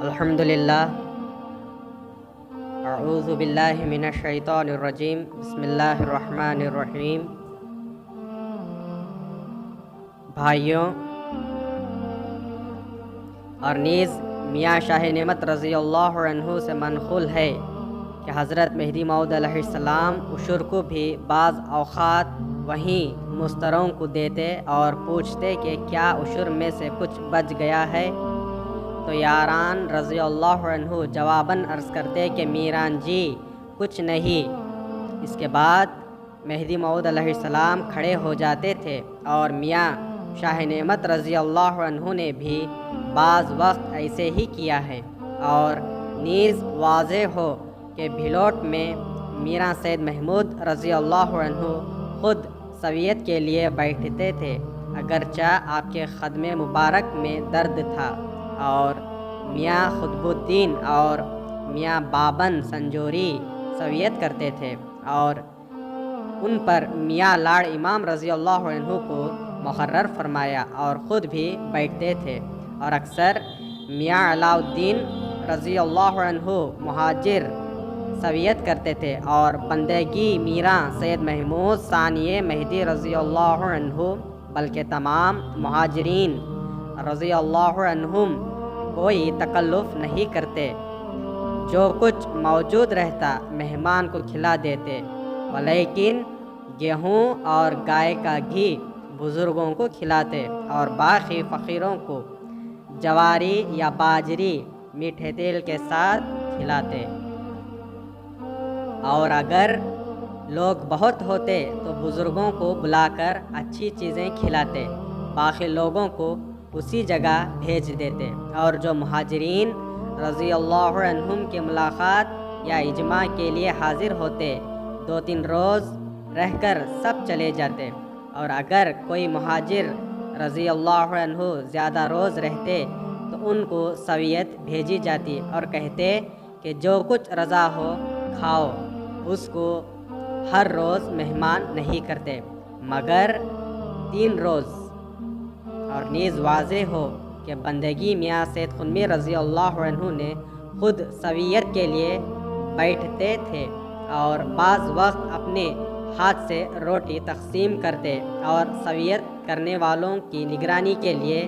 الحمدللہ اعوذ باللہ من الشیطان الرجیم بسم اللہ الرحمن الرحیم۔ بھائیوں اور نیز میاں شاہ نعمت رضی اللہ عنہ سے منقول ہے کہ حضرت مہدی موعود علیہ السلام عشر کو بھی بعض اوقات وہیں مستروں کو دیتے اور پوچھتے کہ کیا عشر میں سے کچھ بچ گیا ہے، تو یاران رضی اللہ عنہ جواباً عرض کرتے کہ میران جی کچھ نہیں۔ اس کے بعد مہدی موعود علیہ السلام کھڑے ہو جاتے تھے اور میاں شاہ نعمت رضی اللہ عنہ نے بھی بعض وقت ایسے ہی کیا ہے، اور نیز واضح ہو کہ بھیلوٹ میں میراں سید محمود رضی اللہ عنہ خود سویت کے لیے بیٹھتے تھے، اگرچہ آپ کے خدم مبارک میں درد تھا، اور میاں قطب الدین اور میاں بابن سنجوری سویت کرتے تھے، اور ان پر میاں لاڑ امام رضی اللہ عنہ کو مقرر فرمایا اور خود بھی بیٹھتے تھے، اور اکثر میاں علاء الدین رضی اللہ عنہ مہاجر سویت کرتے تھے، اور بندگی میراں سید محمود ثانی مہدی رضی اللہ عنہ بلکہ تمام مہاجرین رضی اللہ عنہم کوئی تکلف نہیں کرتے، جو کچھ موجود رہتا مہمان کو کھلا دیتے، ولیکن گیہوں اور گائے کا گھی بزرگوں کو کھلاتے اور باقی فقیروں کو جواری یا باجری میٹھے تیل کے ساتھ کھلاتے، اور اگر لوگ بہت ہوتے تو بزرگوں کو بلا کر اچھی چیزیں کھلاتے، باقی لوگوں کو اسی جگہ بھیج دیتے، اور جو مہاجرین رضی اللہ عنہم کی ملاقات یا اجماع کے لیے حاضر ہوتے 2-3 روز رہ کر سب چلے جاتے، اور اگر کوئی مہاجر رضی اللہ عنہ زیادہ روز رہتے تو ان کو سویت بھیجی جاتی اور کہتے کہ جو کچھ رضا ہو کھاؤ، اس کو ہر روز مہمان نہیں کرتے مگر 3 روز۔ اور نیز واضح ہو کہ بندگی میاں سید قطب رضی اللہ عنہ نے خود سویت کے لیے بیٹھتے تھے، اور بعض وقت اپنے ہاتھ سے روٹی تقسیم کرتے، اور سویت کرنے والوں کی نگرانی کے لیے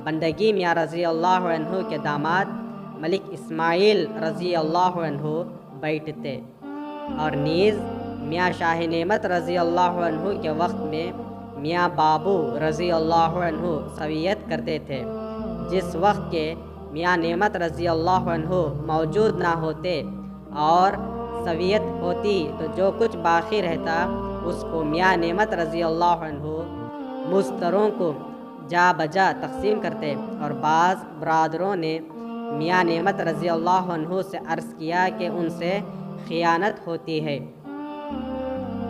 بندگی میاں رضی اللہ عنہ کے داماد ملک اسماعیل رضی اللہ عنہ بیٹھتے، اور نیز میاں شاہ نعمت رضی اللہ عنہ کے وقت میں میاں بابو رضی اللہ عنہ سویت کرتے تھے۔ جس وقت کے میاں نعمت رضی اللہ عنہ موجود نہ ہوتے اور سویت ہوتی تو جو کچھ باقی رہتا اس کو میاں نعمت رضی اللہ عنہ مستروں کو جا بجا تقسیم کرتے، اور بعض برادروں نے میاں نعمت رضی اللہ عنہ سے عرض کیا کہ ان سے خیانت ہوتی ہے۔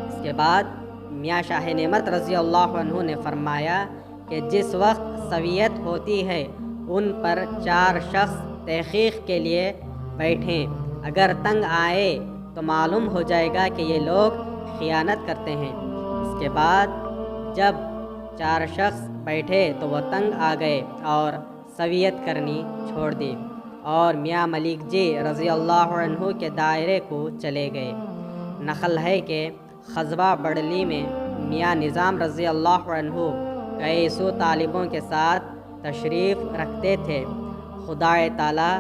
اس کے بعد میاں شاہ نعمت رضی اللہ عنہ نے فرمایا کہ جس وقت سویت ہوتی ہے ان پر 4 شخص تحقیق کے لیے بیٹھیں، اگر تنگ آئے تو معلوم ہو جائے گا کہ یہ لوگ خیانت کرتے ہیں۔ اس کے بعد جب 4 شخص بیٹھے تو وہ تنگ آ گئے اور سویت کرنی چھوڑ دی، اور میاں ملک جی رضی اللہ عنہ کے دائرے کو چلے گئے۔ نقل ہے کہ قصبہ بڑلی میں میاں نظام رضی اللہ عنہ کئی سو طالبوں کے ساتھ تشریف رکھتے تھے، خدا تعالیٰ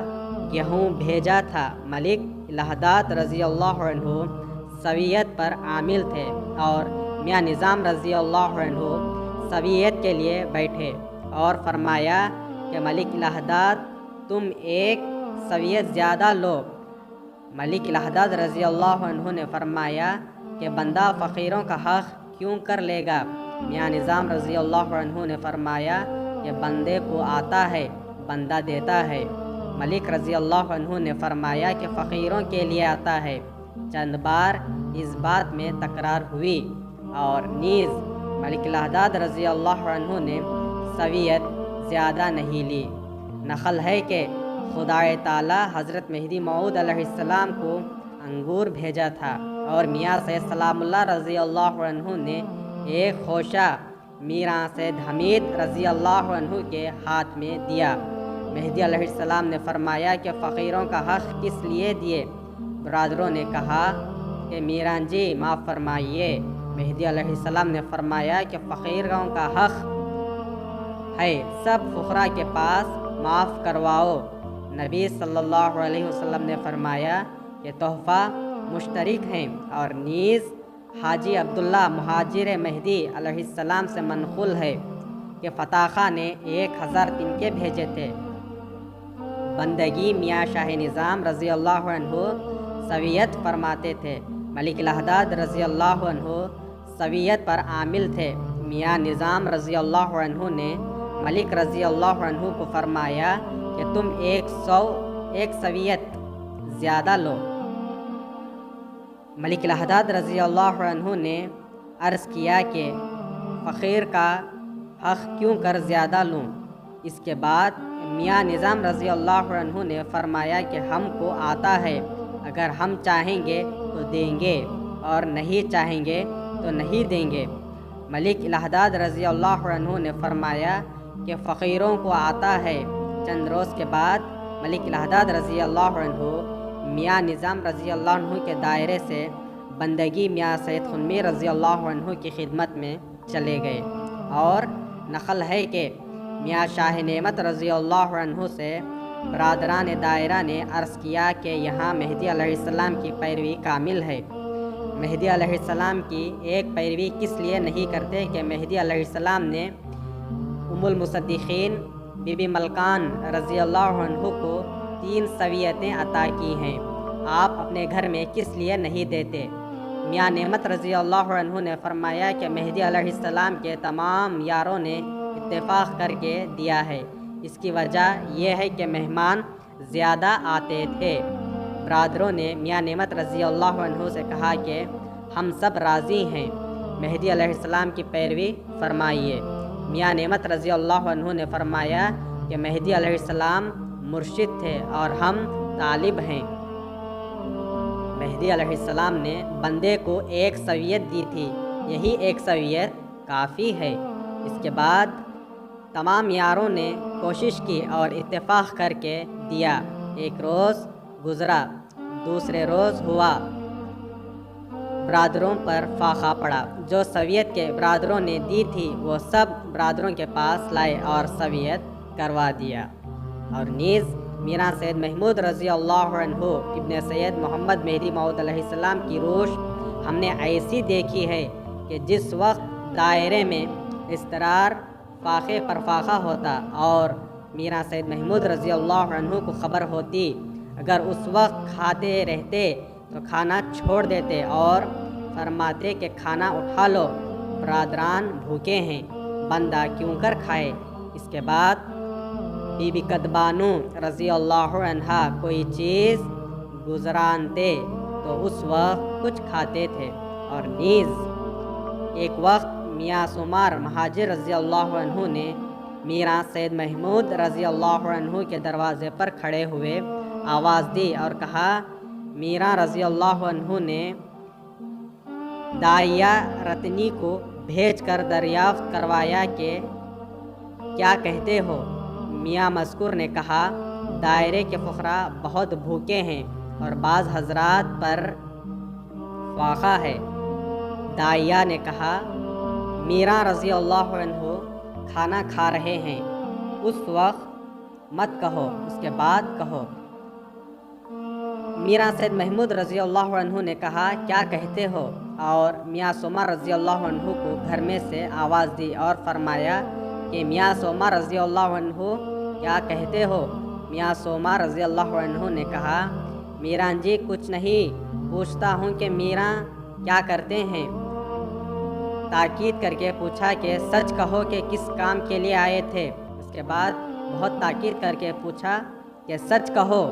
گیہوں بھیجا تھا، ملک الہداد رضی اللہ عنہ سویت پر عامل تھے، اور میاں نظام رضی اللہ عنہ سویت کے لیے بیٹھے اور فرمایا کہ ملک الہداد تم ایک سویت زیادہ لو۔ ملک الہداد رضی اللہ عنہ نے فرمایا کہ بندہ فقیروں کا حق کیوں کر لے گا؟ میاں نظام رضی اللہ عنہ نے فرمایا کہ بندے کو آتا ہے بندہ دیتا ہے۔ ملک رضی اللہ عنہ نے فرمایا کہ فقیروں کے لیے آتا ہے۔ چند بار اس بات میں تکرار ہوئی، اور نیز ملک الہداد رضی اللہ عنہ نے سویت زیادہ نہیں لی۔ نقل ہے کہ خدا تعالیٰ حضرت مہدی موعود علیہ السلام کو انگور بھیجا تھا، اور میاں سید سلام اللہ رضی اللہ عنہ نے ایک خوشہ میراں سید حمید رضی اللہ عنہ کے ہاتھ میں دیا، مہدی علیہ السلام نے فرمایا کہ فقیروں کا حق کس لیے دیے؟ برادروں نے کہا کہ میران جی معاف فرمائیے۔ مہدی علیہ السلام نے فرمایا کہ فقیروں کا حق ہے سب فقراء کے پاس معاف کرواؤ۔ نبی صلی اللہ علیہ وسلم نے فرمایا کہ تحفہ مشترک ہیں، اور نیز حاجی عبداللہ مہاجر مہدی علیہ السلام سے منقول ہے کہ فتح خان نے 1000 تنکے بھیجے تھے۔ بندگی میاں شاہ نظام رضی اللہ عنہ سویت فرماتے تھے۔ ملک الحداد رضی اللہ عنہ سویت پر عامل تھے۔ میاں نظام رضی اللہ عنہ نے ملک رضی اللہ عنہ کو فرمایا کہ تم 100 سویت زیادہ لو۔ ملک الحداد رضی اللہ عنہ نے عرض کیا کہ فقیر کا حق کیوں کر زیادہ لوں؟ اس کے بعد میاں نظام رضی اللہ عنہ نے فرمایا کہ ہم کو آتا ہے، اگر ہم چاہیں گے تو دیں گے اور نہیں چاہیں گے تو نہیں دیں گے۔ ملک الحداد رضی اللہ عنہ نے فرمایا کہ فقیروں کو آتا ہے۔ چند روز کے بعد ملک الحداد رضی اللہ عنہ میاں نظام رضی اللہ عنہ کے دائرے سے بندگی میاں سید خنمی رضی اللہ عنہ کی خدمت میں چلے گئے، اور نقل ہے کہ میاں شاہ نعمت رضی اللہ عنہ سے برادران دائرہ نے عرض کیا کہ یہاں مہدی علیہ السلام کی پیروی کامل ہے۔ مہدی علیہ السلام کی ایک پیروی کس لیے نہیں کرتے کہ مہدی علیہ السلام نے ام المصدقین بی بی ملکان رضی اللہ عنہ کو 3 سویتیں عطا کی ہیں، آپ اپنے گھر میں کس لیے نہیں دیتے؟ میاں نعمت رضی اللہ عنہ نے فرمایا کہ مہدی علیہ السلام کے تمام یاروں نے اتفاق کر کے دیا ہے، اس کی وجہ یہ ہے کہ مہمان زیادہ آتے تھے۔ برادروں نے میاں نعمت رضی اللہ عنہ سے کہا کہ ہم سب راضی ہیں، مہدی علیہ السلام کی پیروی فرمائیے۔ میاں نعمت رضی اللہ عنہ نے فرمایا کہ مہدی علیہ السلام مرشد تھے اور ہم طالب ہیں۔ مہدی علیہ السلام نے بندے کو 1 سویت دی تھی، یہی 1 سویت کافی ہے۔ اس کے بعد تمام یاروں نے کوشش کی اور اتفاق کر کے دیا۔ ایک روز گزرا، دوسرے روز ہوا، برادروں پر فاقہ پڑا۔ جو سویت کے برادروں نے دی تھی وہ سب برادروں کے پاس لائے اور سویت کروا دیا۔ اور نیز میران سید محمود رضی اللہ عنہ ابن سید محمد مہدی موعود علیہ السلام کی روش ہم نے ایسی دیکھی ہے کہ جس وقت دائرے میں استرار فاقے پر فاقہ ہوتا اور میران سید محمود رضی اللہ عنہ کو خبر ہوتی، اگر اس وقت کھاتے رہتے تو کھانا چھوڑ دیتے اور فرماتے کہ کھانا اٹھا لو، برادران بھوکے ہیں، بندہ کیوں کر کھائے۔ اس کے بعد بی بی کدبانو رضی اللہ عنہا کوئی چیز گزرانتے تو اس وقت کچھ کھاتے تھے۔ اور نیز ایک وقت میاں سمار مہاجر رضی اللہ عنہ نے میران سید محمود رضی اللہ عنہ کے دروازے پر کھڑے ہوئے آواز دی اور کہا، میران رضی اللہ عنہ نے دائیا رتنی کو بھیج کر دریافت کروایا کہ کیا کہتے ہو؟ میاں مذکور نے کہا، دائرے کے فقراء بہت بھوکے ہیں اور بعض حضرات پر فاقہ ہے۔ دائیا نے کہا، میران رضی اللہ عنہ کھانا کھا رہے ہیں، اس وقت مت کہو، اس کے بعد کہو۔ میران سید محمود رضی اللہ عنہ نے کہا، کیا کہتے ہو؟ اور میاں سمار رضی اللہ عنہ کو گھر میں سے آواز دی اور فرمایا کہ میاں سمار رضی اللہ عنہ کیا کہتے ہو؟ میاں سمار رضی اللہ عنہ نے کہا، میران جی کچھ نہیں، پوچھتا ہوں کہ میران کیا کرتے ہیں۔ تاکید کر کے پوچھا کہ سچ کہو کہ کس کام کے لیے آئے تھے۔ اس کے بعد بہت تاکید کر کے پوچھا کہ سچ کہو۔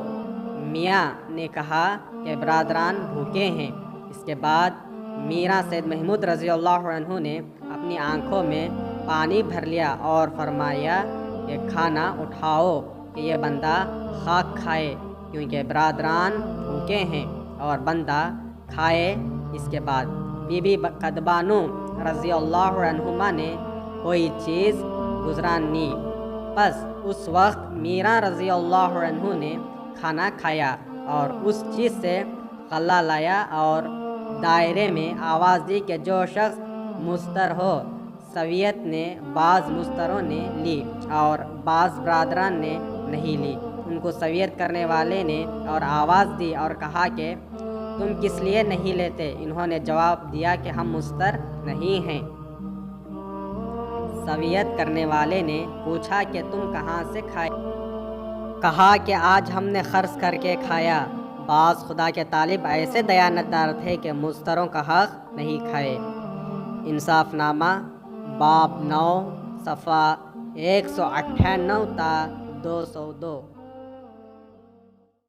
میاں نے کہا کہ برادران بھوکے ہیں۔ اس کے بعد میران سید محمود رضی اللہ عنہ نے اپنی آنکھوں میں پانی بھر لیا اور فرمایا کہ کھانا اٹھاؤ کہ یہ بندہ خاک کھائے، کیونکہ برادران بھوکے ہیں اور بندہ کھائے۔ اس کے بعد بی بی کدبانو رضی اللہ عنہما نے کوئی چیز گزرانی، پس اس وقت میرا رضی اللہ عنہ نے کھانا کھایا اور اس چیز سے غلہ لایا اور دائرے میں آواز دی کہ جو شخص مستر ہو۔ سویت نے بعض مستروں نے لی اور بعض برادران نے نہیں لی۔ ان کو سویت کرنے والے نے اور آواز دی اور کہا کہ تم کس لیے نہیں لیتے؟ انہوں نے جواب دیا کہ ہم مستر نہیں ہیں۔ سویت کرنے والے نے پوچھا کہ تم کہاں سے کھائے؟ کہا کہ آج ہم نے خرچ کر کے کھایا۔ بعض خدا کے طالب ایسے دیانتدار تھے کہ مستروں کا حق نہیں کھائے۔ انصاف نامہ باب 9 صفحہ 198 تا 202۔